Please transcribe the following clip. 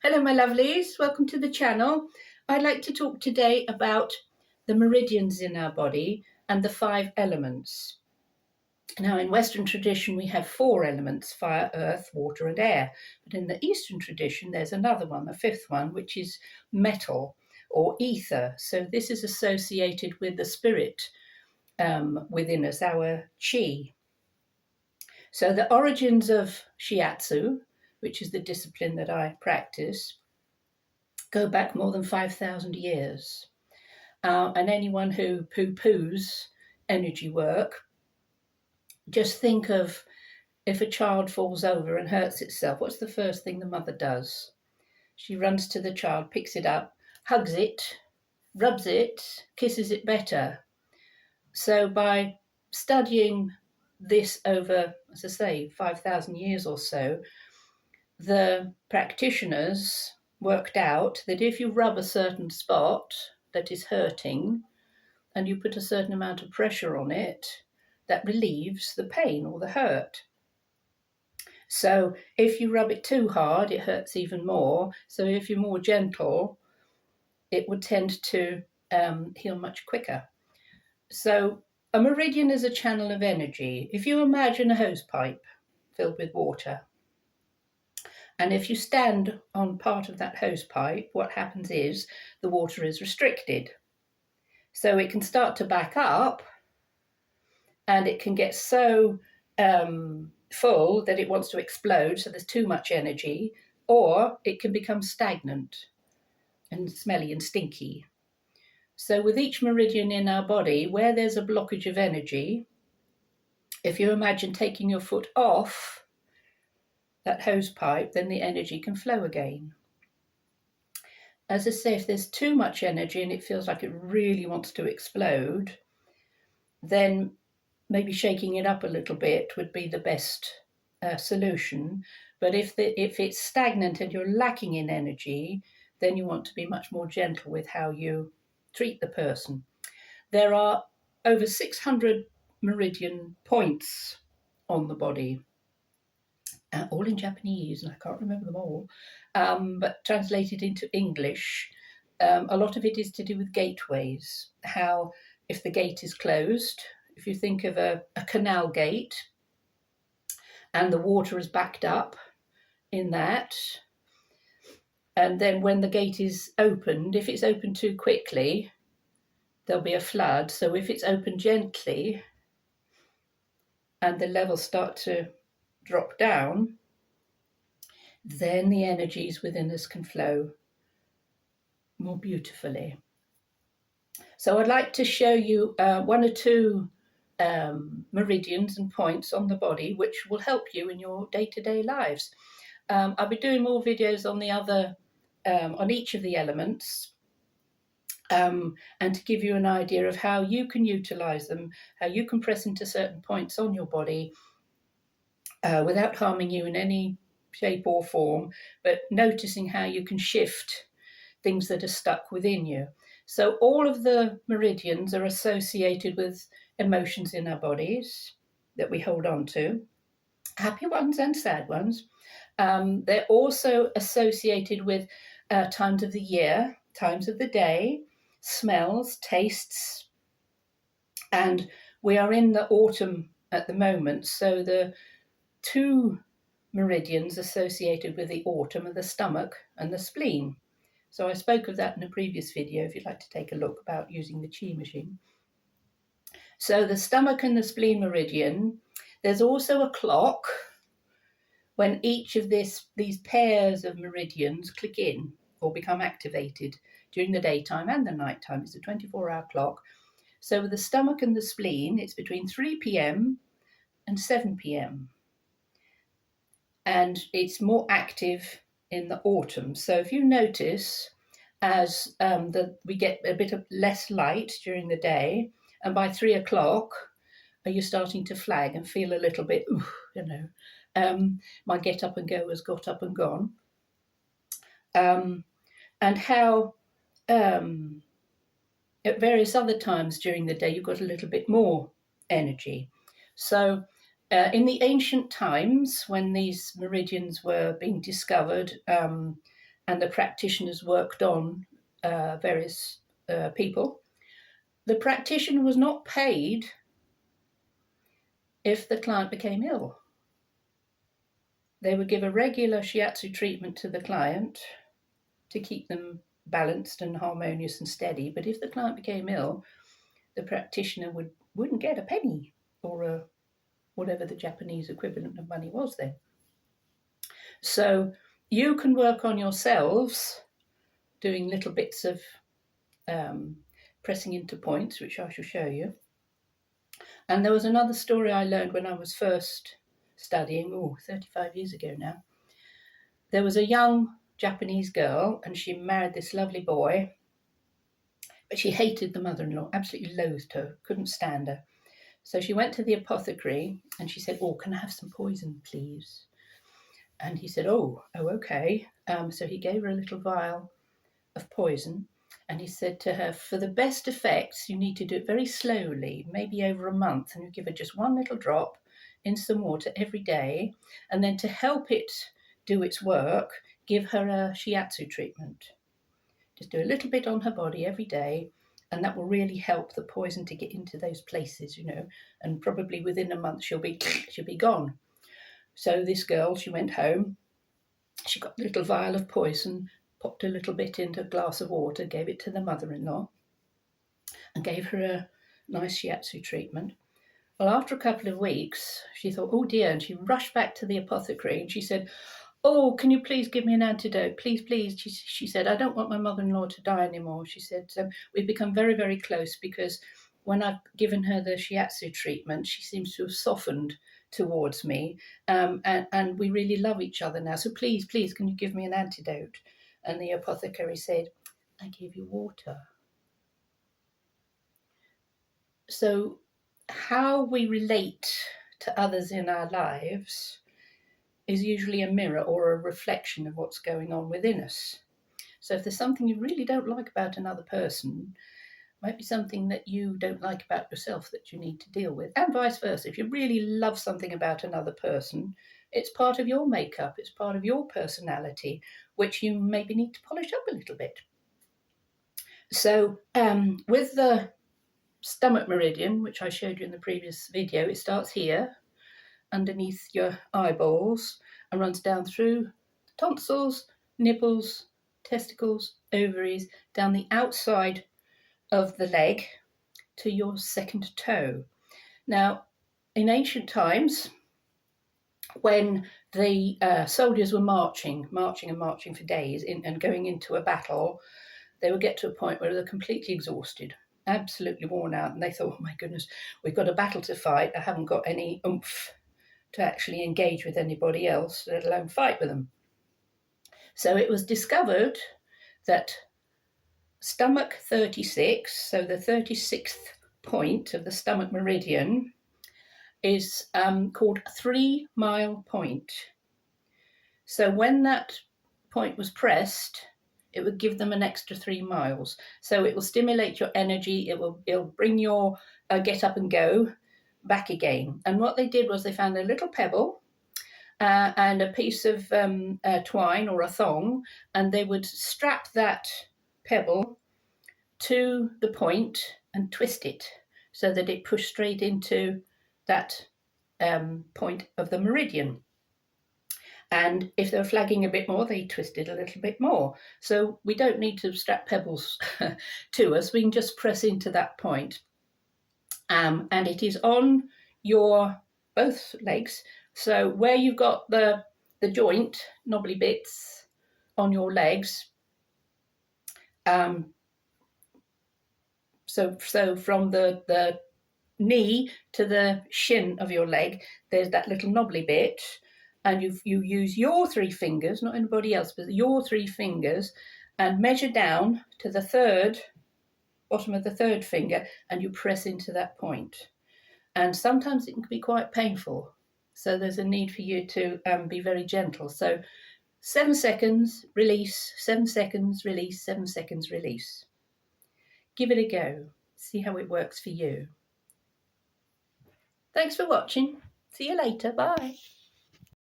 Hello, my lovelies. Welcome to the channel. I'd like to talk today about the meridians in our body and the 5 elements. Now, in Western tradition, we have 4 elements: fire, earth, water, and air. But in the Eastern tradition, there's another one, a 5th one, which is metal or ether. So this is associated with the spirit within us, our chi. So the origins of shiatsu, which is the discipline that I practice, go back more than 5,000 years. And anyone who poo-poos energy work, just think of if a child falls over and hurts itself, what's the first thing the mother does? She runs to the child, picks it up, hugs it, rubs it, kisses it better. So by studying this over, as I say, 5,000 years or so, the practitioners worked out that if you rub a certain spot that is hurting and you put a certain amount of pressure on it, that relieves the pain or the hurt. So if you rub it too hard, it hurts even more. So if you're more gentle, it would tend to heal much quicker. So a meridian is a channel of energy. If you imagine a hose pipe filled with water, and if you stand on part of that hose pipe, what happens is the water is restricted. So it can start to back up and it can get so full that it wants to explode, so there's too much energy, or it can become stagnant and smelly and stinky. So with each meridian in our body, where there's a blockage of energy, if you imagine taking your foot off that hose pipe, then the energy can flow again. As I say, if there's too much energy and it feels like it really wants to explode, then maybe shaking it up a little bit would be the best solution. But if it's stagnant and you're lacking in energy, then you want to be much more gentle with how you treat the person. There are over 600 meridian points on the body. All in Japanese, and I can't remember them all, but translated into English, a lot of it is to do with gateways. How, if the gate is closed, if you think of a canal gate, and the water is backed up in that, and then when the gate is opened, if it's opened too quickly, there'll be a flood. So if it's opened gently, and the levels start to drop down, then the energies within us can flow more beautifully. So I'd like to show you 1 or 2 meridians and points on the body which will help you in your day-to-day lives. I'll be doing more videos on the other, on each of the elements, and to give you an idea of how you can utilize them, how you can press into certain points on your body without harming you in any shape or form, but noticing how you can shift things that are stuck within you. So all of the meridians are associated with emotions in our bodies that we hold on to, happy ones and sad ones. They're also associated with times of the year, times of the day, smells, tastes, and we are in the autumn at the moment, so the 2 meridians associated with the autumn are the stomach and the spleen. So I spoke of that in a previous video if you'd like to take a look about using the chi machine. So the stomach and the spleen meridian, there's also a clock when each of these pairs of meridians click in or become activated during the daytime and the nighttime. It's a 24-hour clock. So with the stomach and the spleen, it's between 3 p.m. and 7 p.m. and it's more active in the autumn. So if you notice, as we get a bit of less light during the day, and by 3 o'clock, you're starting to flag and feel a little bit, my get up and go has got up and gone. And how at various other times during the day, you've got a little bit more energy. So in the ancient times, when these meridians were being discovered, and the practitioners worked on various people. The practitioner was not paid if the client became ill. They would give a regular shiatsu treatment to the client to keep them balanced and harmonious and steady. But if the client became ill, the practitioner wouldn't get a penny or whatever the Japanese equivalent of money was then. So you can work on yourselves doing little bits of pressing into points, which I shall show you. And there was another story I learned when I was first studying, 35 years ago now. There was a young Japanese girl and she married this lovely boy, but she hated the mother-in-law, absolutely loathed her, couldn't stand her. So she went to the apothecary and she said, can I have some poison, please? And he said, okay. So he gave her a little vial of poison and he said to her, for the best effects, you need to do it very slowly, maybe over a month, and you give her just one little drop in some water every day. And then to help it do its work, give her a shiatsu treatment. Just do a little bit on her body every day, and that will really help the poison to get into those places, and probably within a month she'll be gone. So this girl, she went home, she got a little vial of poison, popped a little bit into a glass of water, gave it to the mother-in-law, and gave her a nice shiatsu treatment. Well, after a couple of weeks, she thought, oh dear, and she rushed back to the apothecary and she said, can you please give me an antidote? Please, please. She said, I don't want my mother-in-law to die anymore. She said, we've become very, very close because when I've given her the shiatsu treatment, she seems to have softened towards me, and we really love each other now. So please, please, can you give me an antidote? And the apothecary said, I gave you water. So how we relate to others in our lives is usually a mirror or a reflection of what's going on within us. So if there's something you really don't like about another person, it might be something that you don't like about yourself that you need to deal with, and vice versa. If you really love something about another person, it's part of your makeup, it's part of your personality, which you maybe need to polish up a little bit. So with the stomach meridian, which I showed you in the previous video, it starts here underneath your eyeballs and runs down through tonsils, nipples, testicles, ovaries, down the outside of the leg to your second toe. Now, in ancient times, when the soldiers were marching for days and going into a battle, they would get to a point where they're completely exhausted, absolutely worn out, and they thought, oh my goodness, we've got a battle to fight. I haven't got any oomph to actually engage with anybody else, let alone fight with them. So it was discovered that stomach 36, so the 36th point of the stomach meridian, is called 3 mile point. So when that point was pressed, it would give them an extra 3 miles. So it will stimulate your energy, it'll bring your get up and go back again. And what they did was they found a little pebble and a piece of twine or a thong, and they would strap that pebble to the point and twist it so that it pushed straight into that point of the meridian. And if they were flagging a bit more, they twisted a little bit more. So we don't need to strap pebbles to us, we can just press into that point. And it is on your both legs. So where you've got the joint, knobbly bits on your legs, so from the knee to the shin of your leg, there's that little knobbly bit, and you use your 3 fingers, not anybody else, but your 3 fingers, and measure down to the bottom of the 3rd finger, and you press into that point. And sometimes it can be quite painful, so there's a need for you to be very gentle. So 7 seconds, release, 7 seconds, release, 7 seconds, release. Give it a go. See how it works for you. Thanks for watching. See you later. Bye.